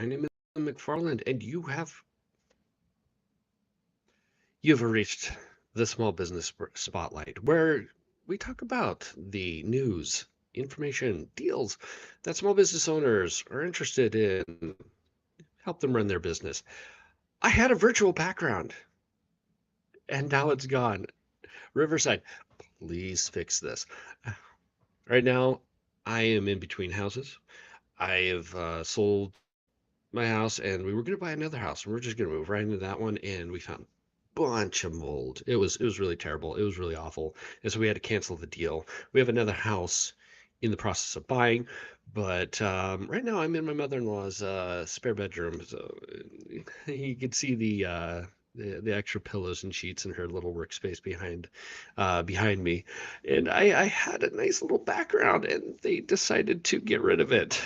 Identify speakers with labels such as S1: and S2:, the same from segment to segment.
S1: My name is McFarland, and you've reached the Small Business Spotlight, where we talk about the news, information, deals that small business owners are interested in. Help them run their business. I had a virtual background, and now it's gone. Riverside, please fix this. Right now, I am in between houses. I have sold my house, and we were going to buy another house, and we're just going to move right into that one, and we found a bunch of mold. It was really terrible. It was really awful, and so we had to cancel the deal. We have another house in the process of buying, but right now I'm in my mother-in-law's spare bedroom, so you can see the extra pillows and sheets in her little workspace behind me, and I had a nice little background, and they decided to get rid of it.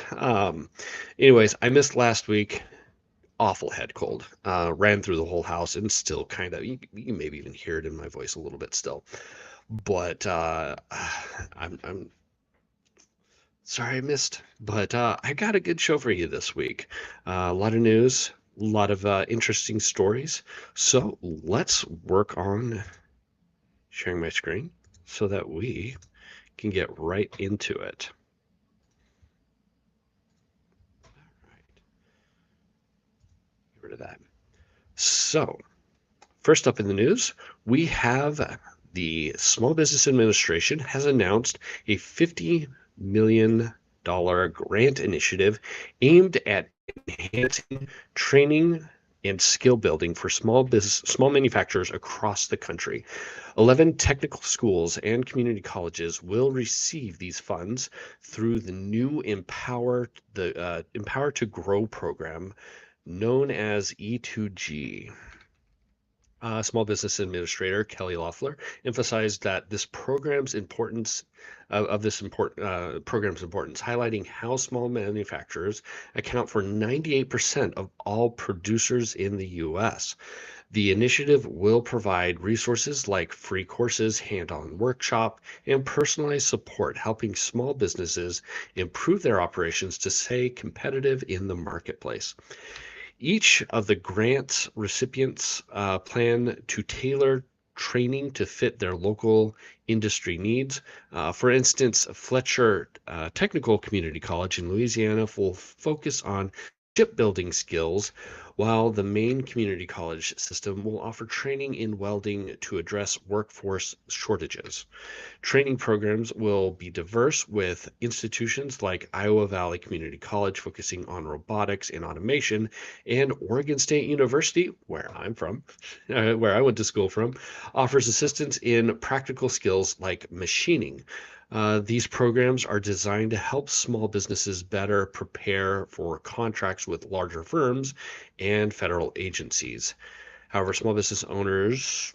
S1: Anyways, I missed last week. Awful head cold. Ran through the whole house and still kind of, you can maybe even hear it in my voice a little bit still. But I'm sorry I missed. But I got a good show for you this week. A lot of news, a lot of interesting stories. So let's work on sharing my screen so that we can get right into it. All right, get rid of that. So, first up in the news, we have the Small Business Administration has announced a $50 million grant initiative aimed at enhancing training and skill building for small manufacturers across the country. 11 technical schools and community colleges will receive these funds through the new Empower to Grow program known as E2G. Small Business Administrator Kelly Loeffler emphasized that this program's importance program's importance, highlighting how small manufacturers account for 98% of all producers in the U.S. The initiative will provide resources like free courses, hand-on workshop, and personalized support, helping small businesses improve their operations to stay competitive in the marketplace. Each of the grant recipients plan to tailor training to fit their local industry needs. For instance, Fletcher Technical Community College in Louisiana will focus on shipbuilding skills, while the main community college system will offer training in welding to address workforce shortages. Training programs will be diverse, with institutions like Iowa Valley Community College focusing on robotics and automation, and Oregon State University, where I'm from, where I went to school from, offers assistance in practical skills like machining. These programs are designed to help small businesses better prepare for contracts with larger firms and federal agencies. However, small business owners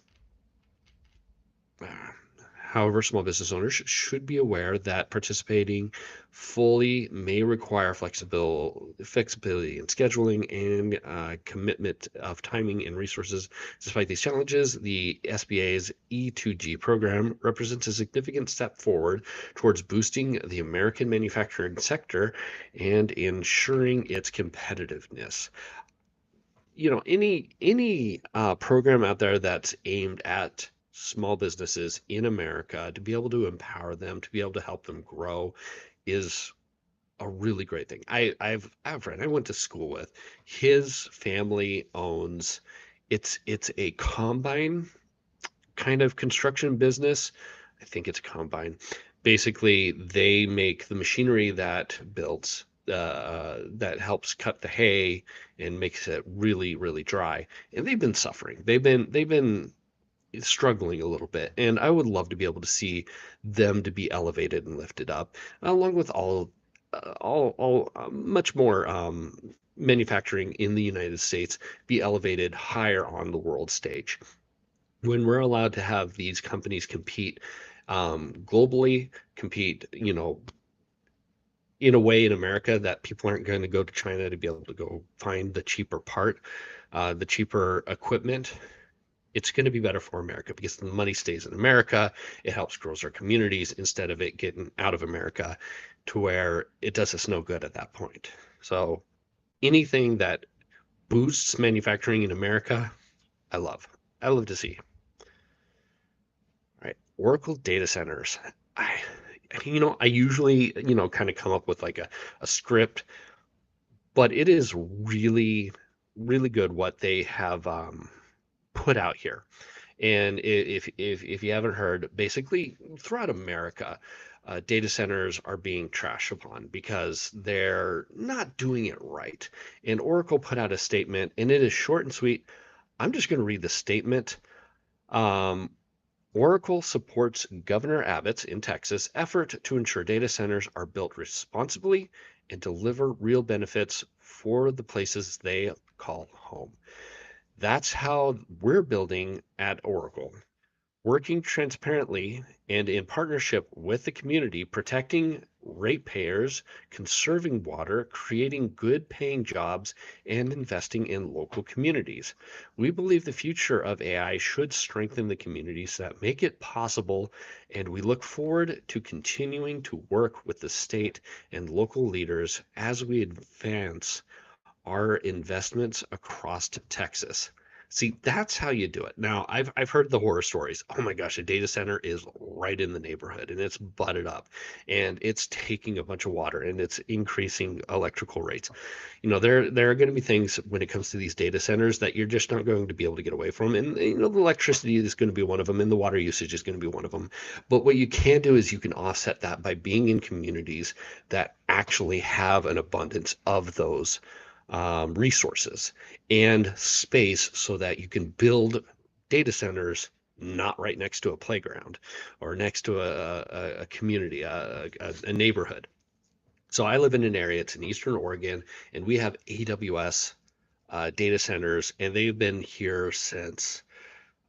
S1: However, small business owners should be aware that participating fully may require flexibility in scheduling and commitment of timing and resources. Despite these challenges, the SBA's E2G program represents a significant step forward towards boosting the American manufacturing sector and ensuring its competitiveness. Any program out there that's aimed at small businesses in America to be able to empower them, to be able to help them grow is a really great thing. I have a friend I went to school with. His family owns it's a combine kind of construction business. I think it's a combine. Basically, they make the machinery that helps cut the hay and makes it really, really dry. And they've been suffering. They've been struggling a little bit. And I would love to be able to see them to be elevated and lifted up, along with much more manufacturing in the United States be elevated higher on the world stage. When we're allowed to have these companies compete globally, compete, in a way in America that people aren't going to go to China to be able to go find the cheaper part, the cheaper equipment. It's going to be better for America because the money stays in America. It helps grow our communities instead of it getting out of America to where it does us no good at that point. So Anything that boosts manufacturing in America, I love. I love to see. Right. Oracle data centers. I, I usually, kind of come up with like a script, but it is really, really good what they have put out here. And if you haven't heard, basically throughout America, data centers are being trashed upon because they're not doing it right. And Oracle put out a statement, and it is short and sweet. I'm just going to read the statement. Um, Oracle supports Governor Abbott's in Texas effort to ensure data centers are built responsibly and deliver real benefits for the places they call home. That's how we're building at Oracle, working transparently and in partnership with the community, protecting ratepayers, conserving water, creating good paying jobs, and investing in local communities. We believe the future of AI should strengthen the communities that make it possible, and we look forward to continuing to work with the state and local leaders as we advance our investments across Texas. See, that's how you do it. Now, I've heard the horror stories. Oh my gosh, a data center is right in the neighborhood and it's butted up and it's taking a bunch of water and it's increasing electrical rates. There are going to be things when it comes to these data centers that you're just not going to be able to get away from. And the electricity is going to be one of them, and the water usage is going to be one of them. But what you can do is you can offset that by being in communities that actually have an abundance of those resources and space so that you can build data centers not right next to a playground or next to a community, a neighborhood. So I live in an area, it's in Eastern Oregon, and we have AWS data centers, and they've been here since,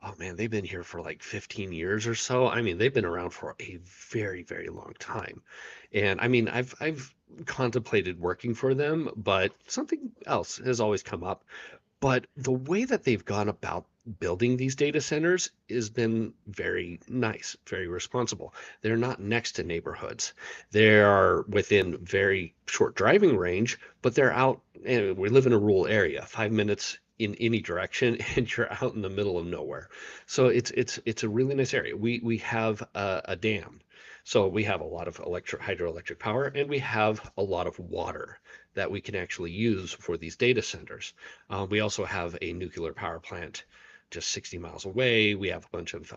S1: oh man, they've been here for like 15 years or so. I mean, they've been around for a very, very long time. And I mean, I've contemplated working for them, but something else has always come up. But the way that they've gone about building these data centers has been very nice, very responsible. They're not next to neighborhoods. They are within very short driving range, but they're out, and we live in a rural area, 5 minutes in any direction, and you're out in the middle of nowhere. So it's a really nice area. We have a dam. So we have a lot of hydroelectric power, and we have a lot of water that we can actually use for these data centers. We also have a nuclear power plant just 60 miles away. We have a bunch of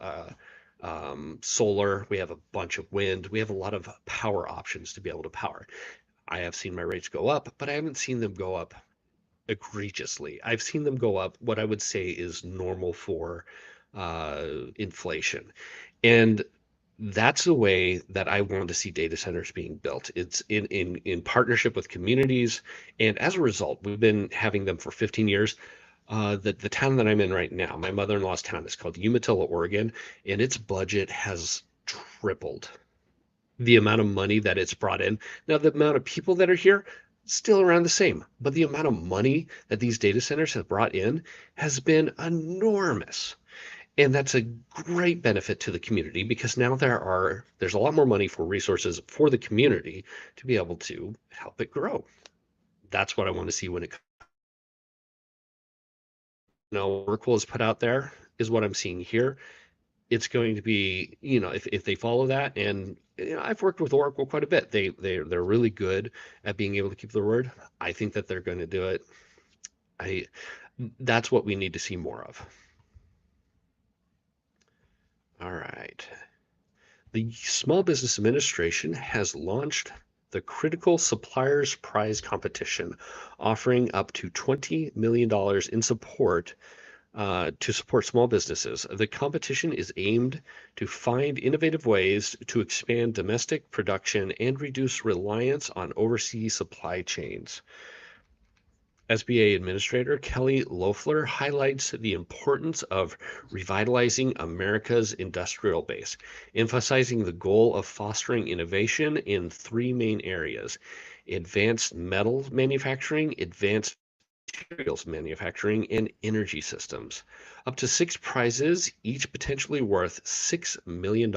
S1: solar. We have a bunch of wind. We have a lot of power options to be able to power. I have seen my rates go up, but I haven't seen them go up egregiously. I've seen them go up what I would say is normal for inflation. And that's the way that I want to see data centers being built. It's in partnership with communities, and as a result, we've been having them for 15 years. The town that I'm in right now, my mother-in-law's town, is called Umatilla, Oregon, and its budget has tripled the amount of money that it's brought in. Now, the amount of people that are here, still around the same, but the amount of money that these data centers have brought in has been enormous. And that's a great benefit to the community because now there's a lot more money for resources for the community to be able to help it grow. That's what I want to see when it Oracle is put out there is what I'm seeing here. It's going to be, if they follow that, and I've worked with Oracle quite a bit. They're really good at being able to keep their word. I think that they're going to do it. I That's what we need to see more of. All right. The Small Business Administration has launched the Critical Suppliers Prize Competition, offering up to $20 million in support to support small businesses. The competition is aimed to find innovative ways to expand domestic production and reduce reliance on overseas supply chains. SBA Administrator Kelly Loeffler highlights the importance of revitalizing America's industrial base, emphasizing the goal of fostering innovation in three main areas: advanced metal manufacturing, advanced materials manufacturing, and energy systems. Up to six prizes, each potentially worth $6 million,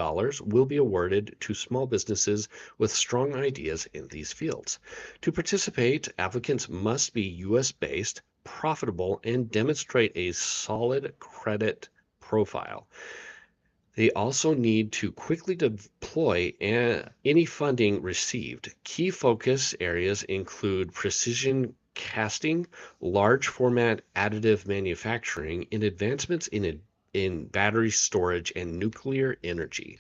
S1: will be awarded to small businesses with strong ideas in these fields. To participate, applicants must be US based, profitable, and demonstrate a solid credit profile. They also need to quickly deploy any funding received. Key focus areas include precision casting, large format additive manufacturing, and advancements in battery storage and nuclear energy.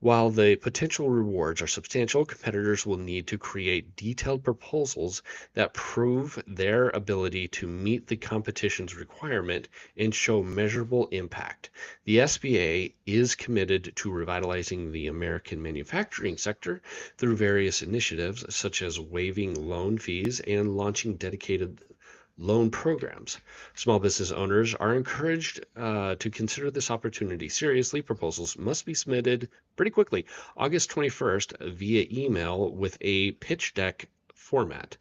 S1: While the potential rewards are substantial, competitors will need to create detailed proposals that prove their ability to meet the competition's requirement and show measurable impact. The SBA is committed to revitalizing the American manufacturing sector through various initiatives, such as waiving loan fees and launching dedicated loan programs. Small business owners are encouraged to consider this opportunity seriously. Proposals must be submitted pretty quickly, August 21st, via email with a pitch deck format.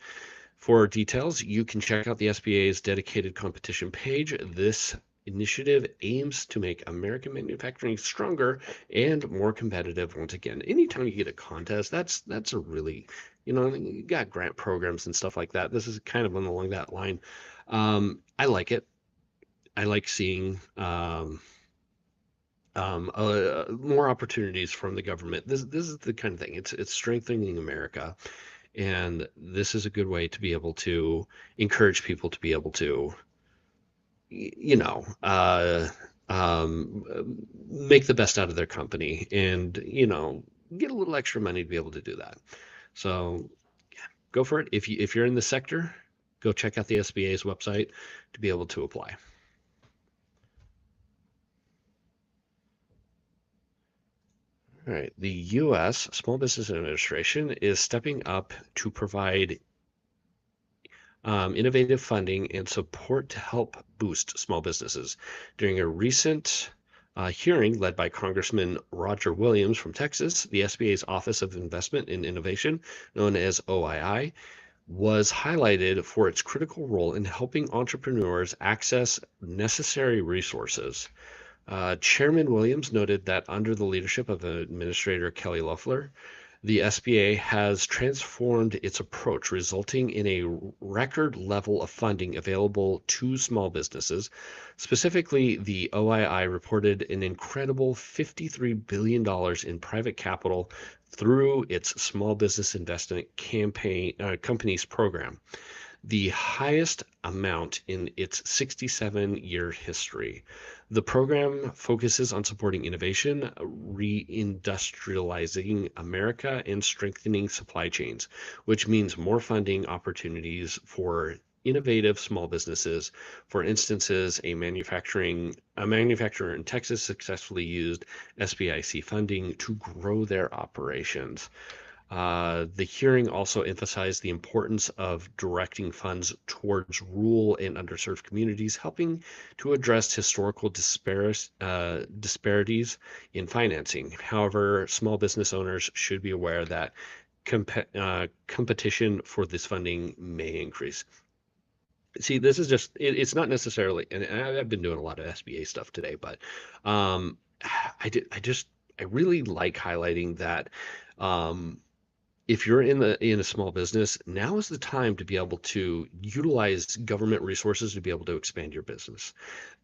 S1: For details, you can check out the SBA's dedicated competition page. This initiative aims to make American manufacturing stronger and more competitive. Once again, anytime you get a contest, that's a really, you got grant programs and stuff like that. This is kind of along that line. I like it. I like seeing more opportunities from the government. This is the kind of thing. It's strengthening America, and this is a good way to be able to encourage people to be able to, you know, make the best out of their company, and get a little extra money to be able to do that. So go for it. If you're in the sector, go check out the SBA's website to be able to apply. All right. The U.S. Small Business Administration is stepping up to provide innovative funding and support to help boost small businesses. During a recent hearing led by Congressman Roger Williams from Texas, the SBA's Office of Investment and Innovation, known as OII, was highlighted for its critical role in helping entrepreneurs access necessary resources. Chairman Williams noted that under the leadership of Administrator Kelly Loeffler, the SBA has transformed its approach, resulting in a record level of funding available to small businesses. Specifically, the OII reported an incredible $53 billion in private capital through its Small Business Investment Companies program, the highest amount in its 67-year history. The program focuses on supporting innovation, reindustrializing America, and strengthening supply chains, which means more funding opportunities for innovative small businesses. For instances, a manufacturer in Texas successfully used SBIC funding to grow their operations. The hearing also emphasized the importance of directing funds towards rural and underserved communities, helping to address historical disparities in financing. However, small business owners should be aware that competition for this funding may increase. See, this is just, it's not necessarily, and I've been doing a lot of SBA stuff today, but um, I really like highlighting that. Um, if you're in a small business, now is the time to be able to utilize government resources to be able to expand your business.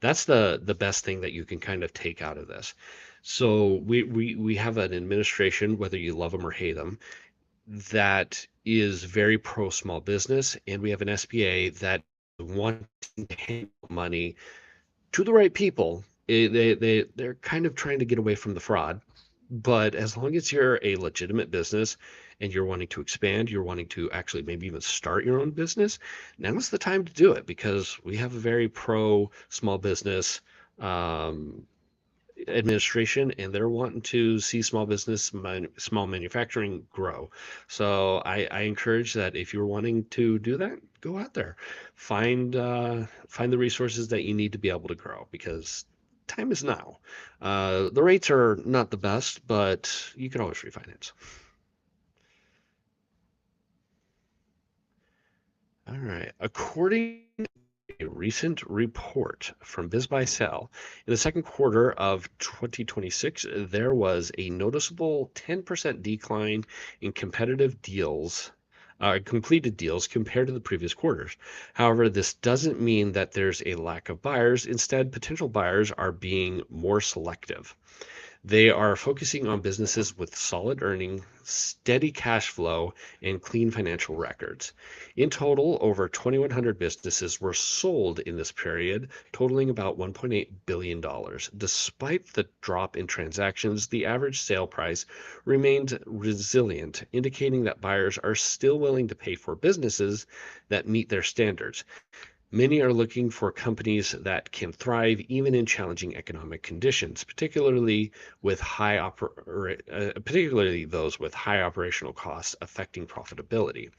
S1: That's the best thing that you can kind of take out of this. So we have an administration, whether you love them or hate them, that is very pro small business, and we have an SBA that wanting to hand money to the right people. They're kind of trying to get away from the fraud, but as long as you're a legitimate business and you're wanting to expand, you're wanting to actually maybe even start your own business, now's the time to do it, because we have a very pro small business um, administration, and they're wanting to see small manufacturing grow. So I encourage that if you're wanting to do that, go out there, find the resources that you need to be able to grow, because time is now. The rates are not the best, but you can always refinance. All right. According to a recent report from BizBuySell, in the second quarter of 2026, there was a noticeable 10% decline in completed deals compared to the previous quarters. However, this doesn't mean that there's a lack of buyers. Instead, potential buyers are being more selective. They are focusing on businesses with solid earning, steady cash flow, and clean financial records. In total, over 2,100 businesses were sold in this period, totaling about $1.8 billion. Despite the drop in transactions, the average sale price remained resilient, indicating that buyers are still willing to pay for businesses that meet their standards. Many are looking for companies that can thrive even in challenging economic conditions, particularly those with high operational costs affecting profitability.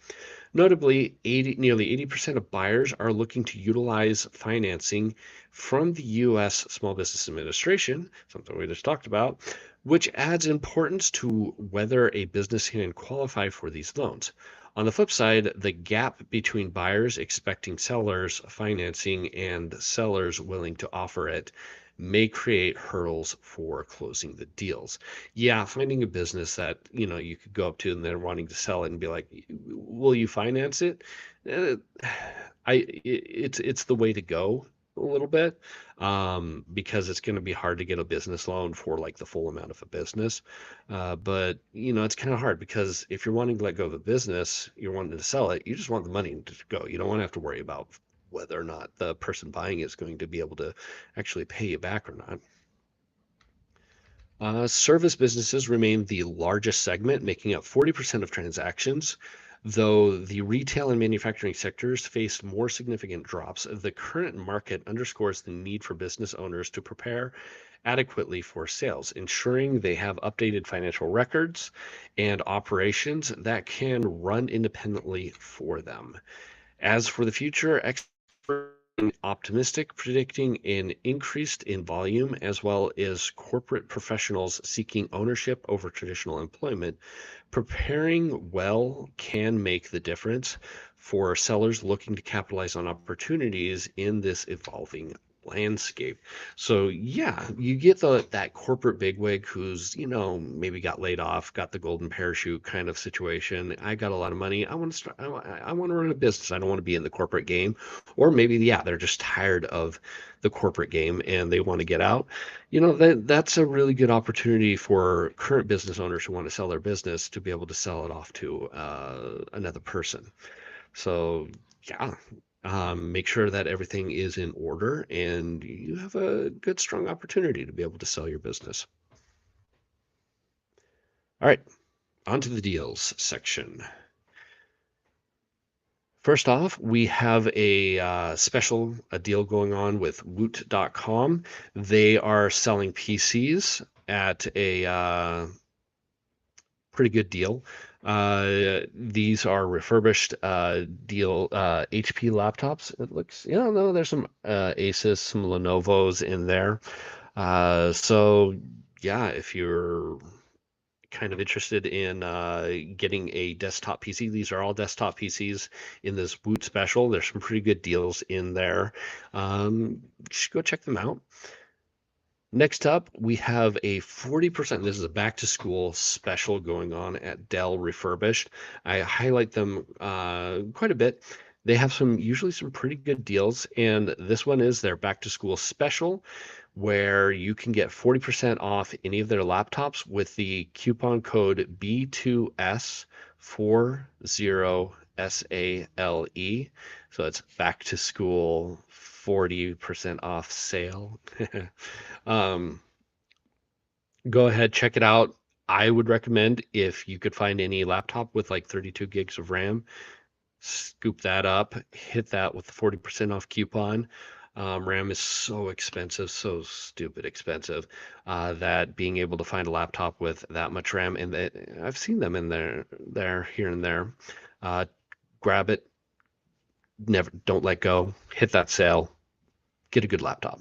S1: Notably, nearly 80% of buyers are looking to utilize financing from the U.S. Small Business Administration, something we just talked about, which adds importance to whether a business can qualify for these loans. On the flip side, the gap between buyers expecting sellers financing and sellers willing to offer it may create hurdles for closing the deals. Yeah, finding a business that, you could go up to and they're wanting to sell it and be like, "Will you finance it?" Uh, it's the way to go a little bit, because it's going to be hard to get a business loan for like the full amount of a business. But it's kind of hard because if you're wanting to let go of a business, you're wanting to sell it, you just want the money to go. You don't want to have to worry about whether or not the person buying is going to be able to actually pay you back or not. Service businesses remain the largest segment, making up 40% of transactions. Though the retail and manufacturing sectors faced more significant drops, the current market underscores the need for business owners to prepare adequately for sales, ensuring they have updated financial records and operations that can run independently for them. As for the future, experts are optimistic, predicting an increase in volume as well as corporate professionals seeking ownership over traditional employment. Preparing well can make the difference for sellers looking to capitalize on opportunities in this evolving landscape. So yeah, you get that corporate bigwig who's, maybe got laid off, got the golden parachute kind of situation. I got a lot of money. I want to start. I want to run a business. I don't want to be in the corporate game. Or maybe, yeah, they're just tired of the corporate game and they want to get out. That's a really good opportunity for current business owners who want to sell their business to be able to sell it off to another person. So yeah, make sure that everything is in order and you have a good, strong opportunity to be able to sell your business. All right, on to the deals section. First off, we have a deal going on with Woot.com. They are selling PCs at a pretty good deal. These are refurbished HP laptops. It looks, no, there's some Asus, some Lenovo's in there. So yeah, if you're kind of interested in getting a desktop PC, these are all desktop PCs in this Woot special. There's some pretty good deals in there. Just go check them out. Next up, we have a 40%. This is a back to school special going on at Dell Refurbished. I highlight them quite a bit. They have usually some pretty good deals, and this one is their back to school special where you can get 40% off any of their laptops with the coupon code B2S40SALE. So it's back to school 40% off sale. um, Go ahead, check it out. I would recommend if you could find any laptop with like 32 gigs of RAM, scoop that up, hit that with the 40% off coupon. RAM is so expensive, so stupid expensive, that being able to find a laptop with that much RAM, and I've seen them in there, here and there. Uh, Grab it, never, don't let go, hit that sale, get a good laptop.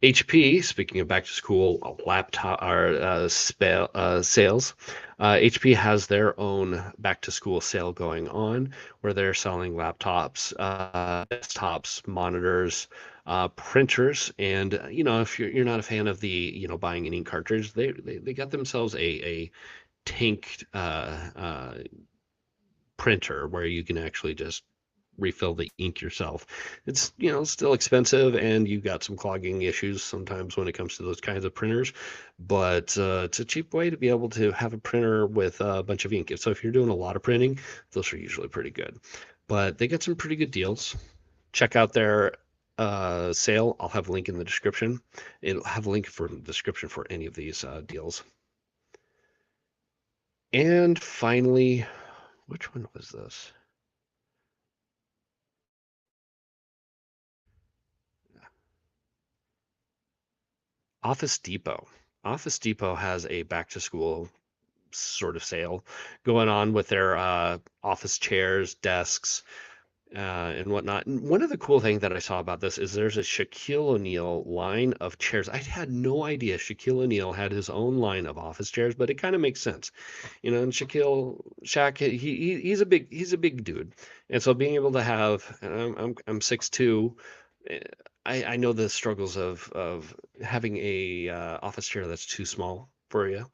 S1: HP, speaking of back to school laptop or sales, HP has their own back to school sale going on where they're selling laptops, desktops, monitors, printers, and if you're not a fan of the buying an ink cartridge, they got themselves a tanked printer where you can actually just refill the ink yourself. It's, still expensive and you've got some clogging issues sometimes when it comes to those kinds of printers, but it's a cheap way to be able to have a printer with a bunch of ink. So if you're doing a lot of printing, those are usually pretty good. But they get some pretty good deals. Check out their sale. I'll have a link in the description. It'll have a link for the description for any of these deals. And finally, which one was this? Office Depot. Office Depot has a back to school sort of sale going on with their office chairs, desks, and whatnot. And one of the cool things that I saw about this is there's a Shaquille O'Neal line of chairs. I had no idea Shaquille O'Neal had his own line of office chairs, but it kind of makes sense, And Shaq, he's a big dude, and so being able to have, and I'm 6'2". I know the struggles of having a office chair that's too small for you.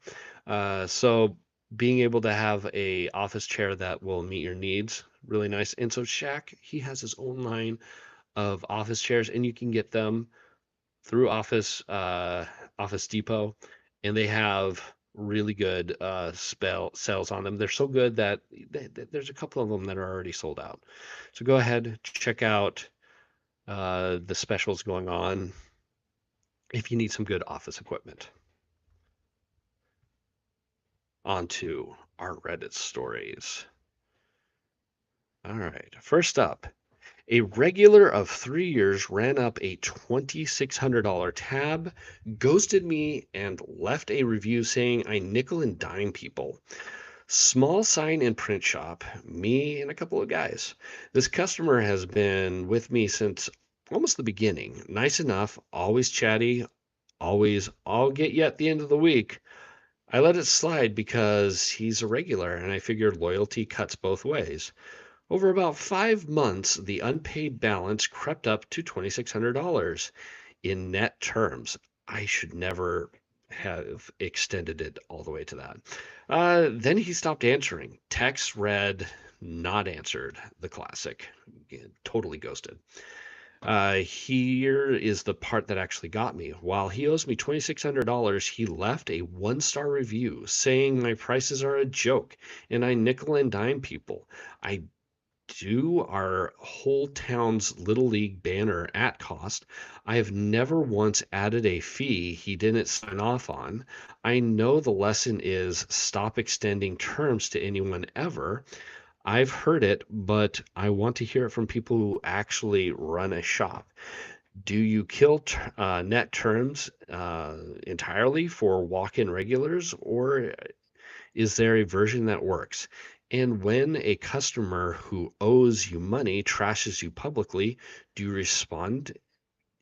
S1: So being able to have a office chair that will meet your needs, really nice. And so Shaq, he has his own line of office chairs, and you can get them through Office Depot, and they have really good spell sales on them. They're so good that there's a couple of them that are already sold out. So go ahead, check out the specials going on if you need some good office equipment. On to our Reddit stories. All right, first up, a regular of 3 years ran up a $2,600 tab, ghosted me, and left a review saying I nickel and dime people. Small sign and print shop, me and a couple of guys. This customer has been with me since almost the beginning. Nice enough, always chatty, always, I'll get you at the end of the week. I let it slide because he's a regular and I figured loyalty cuts both ways. Over about 5 months, the unpaid balance crept up to $2,600 in net terms. I should never have extended it all the way to that. Then he stopped answering. Text read, not answered, the classic. Totally ghosted. Here is the part that actually got me. While he owes me $2,600, he left a 1-star review saying my prices are a joke and I nickel and dime people. I do our whole town's Little League banner at cost. I have never once added a fee he didn't sign off on. I know the lesson is stop extending terms to anyone ever. I've heard it, but I want to hear it from people who actually run a shop. Do you kill net terms entirely for walk-in regulars, or is there a version that works? And when a customer who owes you money trashes you publicly, do you respond,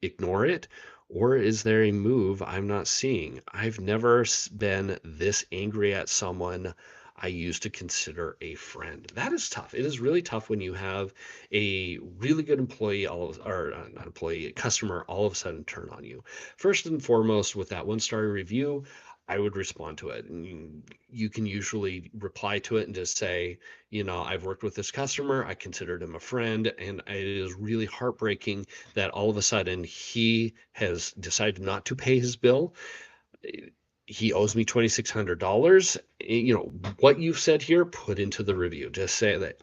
S1: ignore it, or is there a move I'm not seeing? I've never been this angry at someone I used to consider a friend. That is tough. It is really tough when you have a really good employee, or not employee, a customer all of a sudden turn on you. First and foremost, with that 1-star review, I would respond to it. And you can usually reply to it and just say, I've worked with this customer. I considered him a friend, and it is really heartbreaking that all of a sudden he has decided not to pay his bill. He owes me $2,600. What you've said here, put into the review. Just say that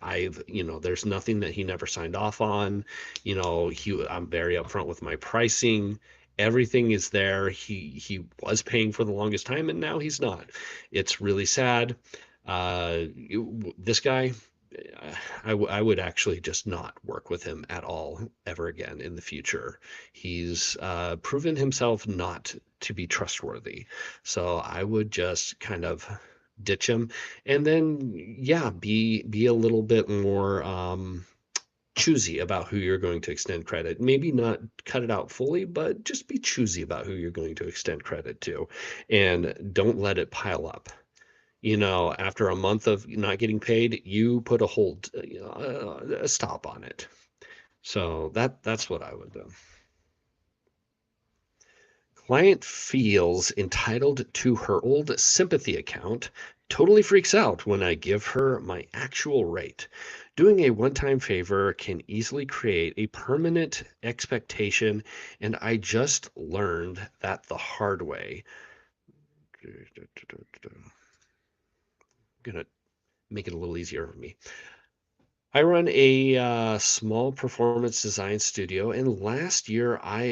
S1: there's nothing that he never signed off on. I'm very upfront with my pricing. Everything is there. He was paying for the longest time, and now he's not. It's really sad. This guy, I would actually just not work with him at all ever again in the future. He's proven himself not to be trustworthy. So I would just kind of ditch him and then, yeah, be a little bit more choosy about who you're going to extend credit. Maybe not cut it out fully, but just be choosy about who you're going to extend credit to, and don't let it pile up. After a month of not getting paid, you put a stop on it. So that's what I would do. Client feels entitled to her old sympathy account, totally freaks out when I give her my actual rate. Doing a one time favor can easily create a permanent expectation, and I just learned that the hard way. I'm gonna make it a little easier for me. I run a small performance design studio, and last year, an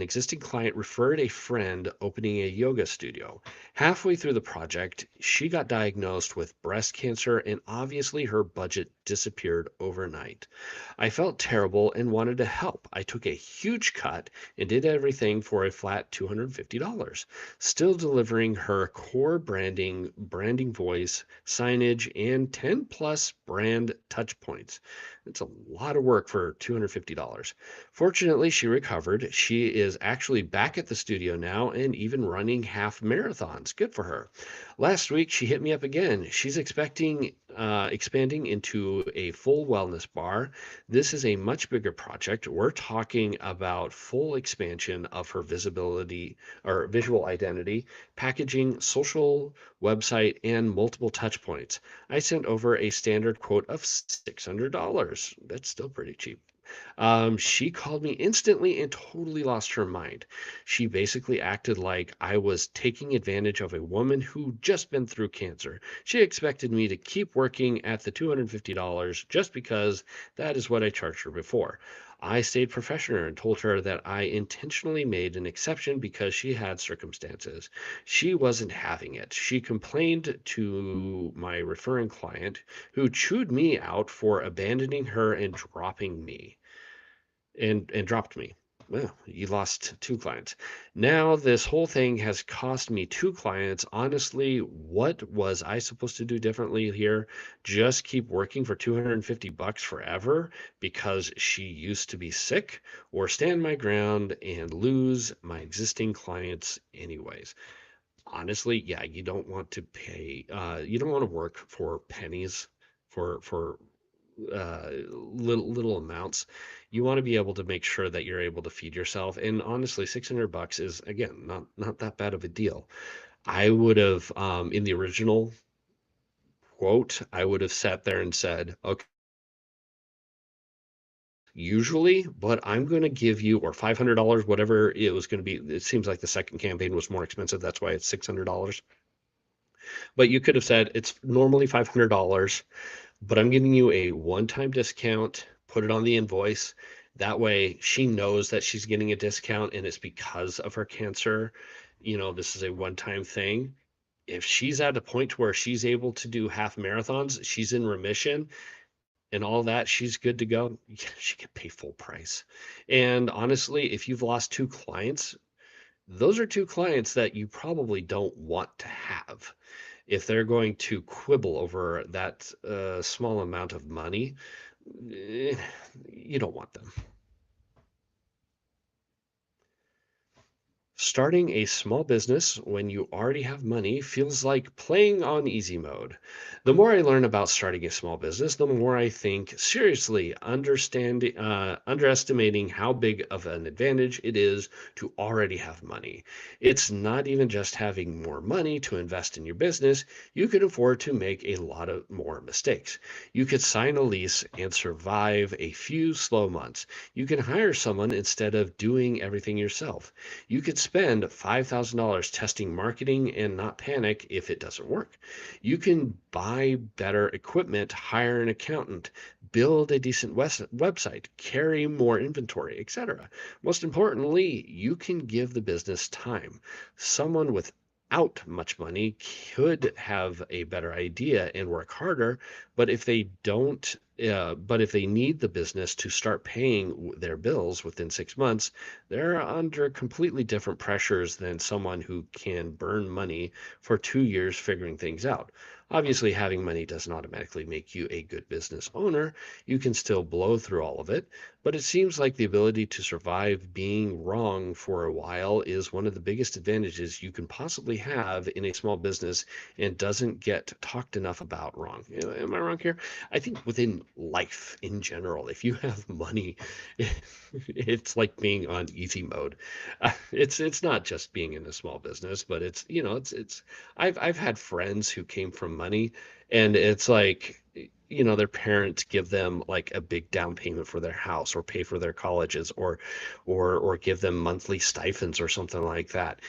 S1: existing client referred a friend opening a yoga studio. Halfway through the project, she got diagnosed with breast cancer, and obviously her budget disappeared overnight. I felt terrible and wanted to help. I took a huge cut and did everything for a flat $250, still delivering her core branding voice, signage, and 10 plus brand touch points. It's a lot of work for $250. Fortunately, she recovered. She is actually back at the studio now and even running half marathons. Good for her. Last week, she hit me up again. She's expanding into a full wellness bar. This is a much bigger project. We're talking about full expansion of her visibility or visual identity, packaging, social website, and multiple touch points. I sent over a standard quote of $600. That's still pretty cheap. She called me instantly and totally lost her mind. She basically acted like I was taking advantage of a woman who just been through cancer. She expected me to keep working at the $250 just because that is what I charged her before. I stayed professional and told her that I intentionally made an exception because she had circumstances. She wasn't having it. She complained to my referring client, who chewed me out for abandoning her and dropping me and dropped me. Well, you lost two clients. Now this whole thing has cost me two clients. Honestly, what was I supposed to do differently here? Just keep working for $250 forever because she used to be sick, or stand my ground and lose my existing clients anyways? Honestly, yeah, you don't want to work for pennies, for little amounts. You want to be able to make sure that you're able to feed yourself. And honestly, $600 is, again, not that bad of a deal. I would have, in the original quote, I would have sat there and said, okay, usually, but I'm going to give you, or $500, whatever it was going to be. It seems like the second campaign was more expensive. That's why it's $600. But you could have said it's normally $500, but I'm giving you a one-time discount, put it on the invoice. That way she knows that she's getting a discount and it's because of her cancer. This is a one-time thing. If she's at a point where she's able to do half marathons, she's in remission and all that, she's good to go. She can pay full price. And honestly, if you've lost two clients, those are two clients that you probably don't want to have. If they're going to quibble over that small amount of money, eh, you don't want them. Starting a small business when you already have money feels like playing on easy mode. The more I learn about starting a small business, the more I think seriously underestimating how big of an advantage it is to already have money. It's not even just having more money to invest in your business. You can afford to make a lot of more mistakes. You could sign a lease and survive a few slow months. You can hire someone instead of doing everything yourself. You could spend $5,000 testing marketing and not panic if it doesn't work. You can buy better equipment, hire an accountant, build a decent website, carry more inventory, etc. Most importantly, you can give the business time. Someone without much money could have a better idea and work harder, but if they need the business to start paying their bills within 6 months, they're under completely different pressures than someone who can burn money for 2 years figuring things out. Obviously, having money doesn't automatically make you a good business owner. You can still blow through all of it, but it seems like the ability to survive being wrong for a while is one of the biggest advantages you can possibly have in a small business and doesn't get talked enough about. Wrong. Am I wrong here? I think within life in general, if you have money, it's like being on easy mode. It's not just being in a small business, but it's I've had friends who came from money, and it's like, their parents give them like a big down payment for their house or pay for their colleges or give them monthly stipends or something like that.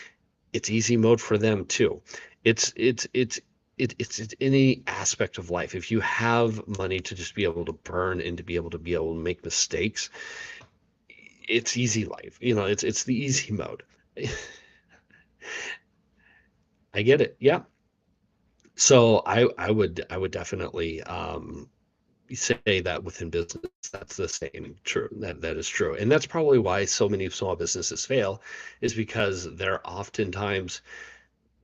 S1: It's easy mode for them too. It's it's it's it's any aspect of life. If you have money to just be able to burn and to be able to make mistakes, it's easy life. It's the easy mode. I get it. Yeah. So I would definitely say that within business, that's the same. True. That is true. And that's probably why so many small businesses fail, is because they're oftentimes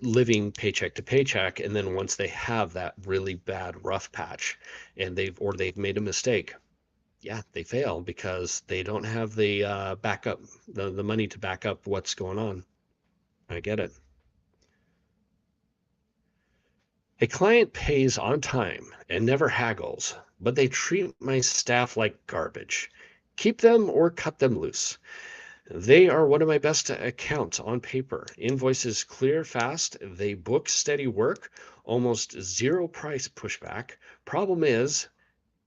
S1: living paycheck to paycheck. And then once they have that really bad rough patch and they've made a mistake, yeah, they fail because they don't have the backup, the money to back up what's going on. I get it. A client pays on time and never haggles, but they treat my staff like garbage. Keep them or cut them loose. They are one of my best accounts on paper. Invoices clear fast. They book steady work, almost zero price pushback. Problem is,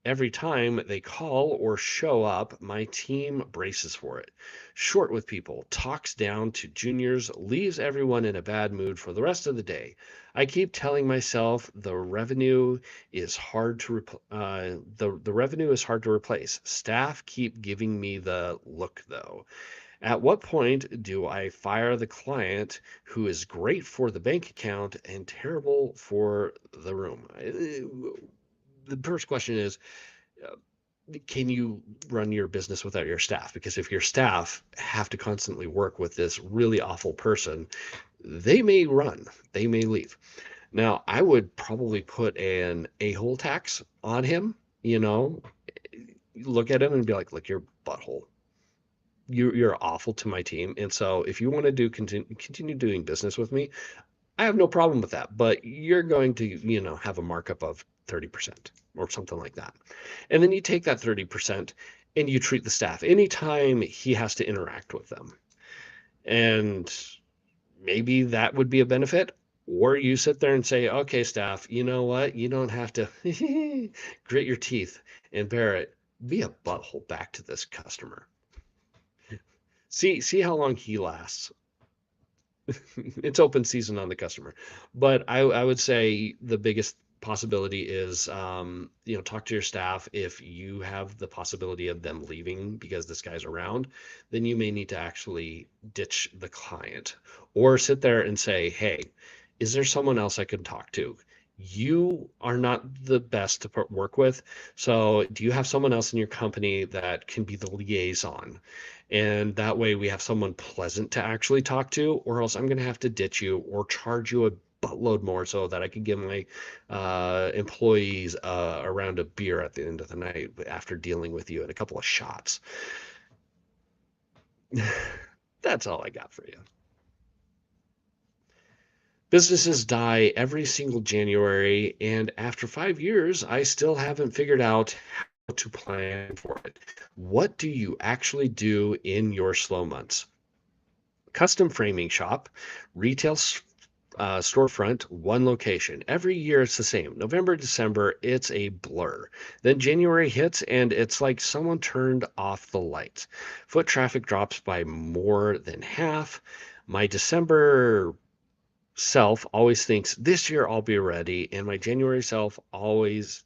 S1: every time they call or show up, my team braces for it. Short with people, talks down to juniors, leaves everyone in a bad mood for the rest of the day. I keep telling myself the revenue is hard to replace. Staff keep giving me the look though. At what point do I fire the client who is great for the bank account and terrible for the room? The first question is, uh, can you run your business without your staff? Because if your staff have to constantly work with this really awful person, they may run, they may leave. Now, I would probably put an a-hole tax on him, you know, look at him and be like, look, you're butthole. You're awful to my team. And so if you want to continue doing business with me, I have no problem with that, but you're going to, have a markup of 30% or something like that. And then you take that 30% and you treat the staff anytime he has to interact with them. And maybe that would be a benefit. Or you sit there and say, okay, staff, you know what? You don't have to grit your teeth and bear it. Be a butthole back to this customer. See how long he lasts. It's open season on the customer. But I would say the biggest possibility is, talk to your staff. If you have the possibility of them leaving because this guy's around, then you may need to actually ditch the client or sit there and say, hey, is there someone else I can talk to? You are not the best to work with. So do you have someone else in your company that can be the liaison? And that way we have someone pleasant to actually talk to, or else I'm going to have to ditch you or charge you a buttload more so that I can give my employees a round of beer at the end of the night after dealing with you and a couple of shots. That's all I got for you. Businesses die every single January, and after 5 years, I still haven't figured out how to plan for it. What do you actually do in your slow months? Custom framing shop, retail storefront, one location. Every year it's the same. November, December, it's a blur. Then January hits and it's like someone turned off the lights. Foot traffic drops by more than half. My December self always thinks this year I'll be ready, and my January self always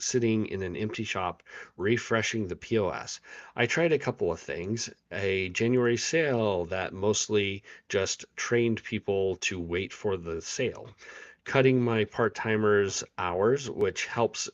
S1: sitting in an empty shop refreshing the POS. I tried a couple of things, a January sale that mostly just trained people to wait for the sale, cutting my part-timers hours, which helps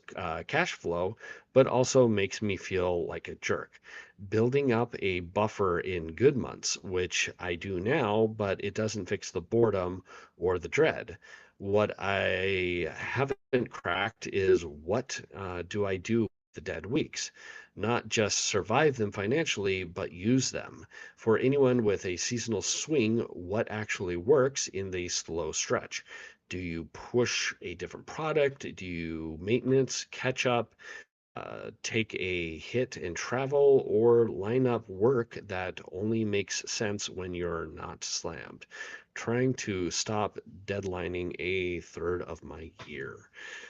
S1: cash flow, but also makes me feel like a jerk. Building up a buffer in good months, which I do now, but it doesn't fix the boredom or the dread. What I haven't cracked is what do I do with the dead weeks? Not just survive them financially, but use them. For anyone with a seasonal swing, what actually works in the slow stretch? Do you push a different product? Do you maintenance, catch up? Take a hit in travel, or line up work that only makes sense when you're not slammed. Trying to stop deadlining a third of my year.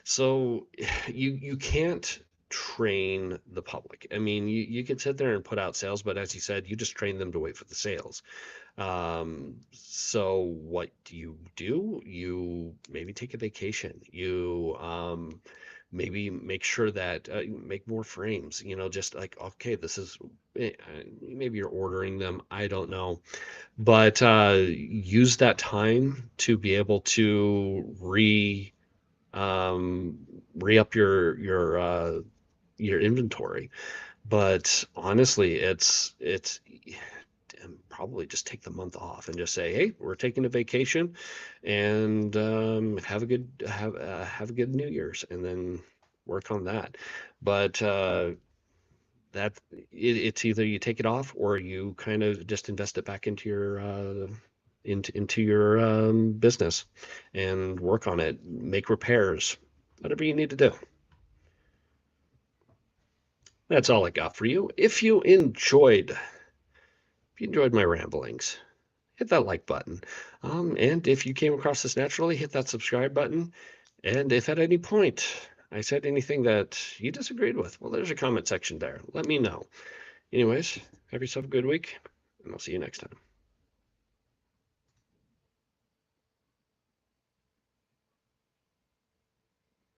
S1: So you can't train the public. I mean, you could sit there and put out sales, but as you said, you just train them to wait for the sales. So what do? You maybe take a vacation. You maybe make sure that make more frames, just like, okay, this is maybe you're ordering them, I don't know, but use that time to be able to um re-up your inventory. But honestly, it's and probably just take the month off and just say, hey, we're taking a vacation, and have a good New Year's, and then work on that. But it's either you take it off or you kind of just invest it back into your business and work on it, make repairs, whatever you need to do. That's all I got for you. If you enjoyed my ramblings, hit that like button. And if you came across this naturally, hit that subscribe button. And if at any point I said anything that you disagreed with, well, there's a comment section there. Let me know. Anyways, have yourself a good week, and I'll see you next time.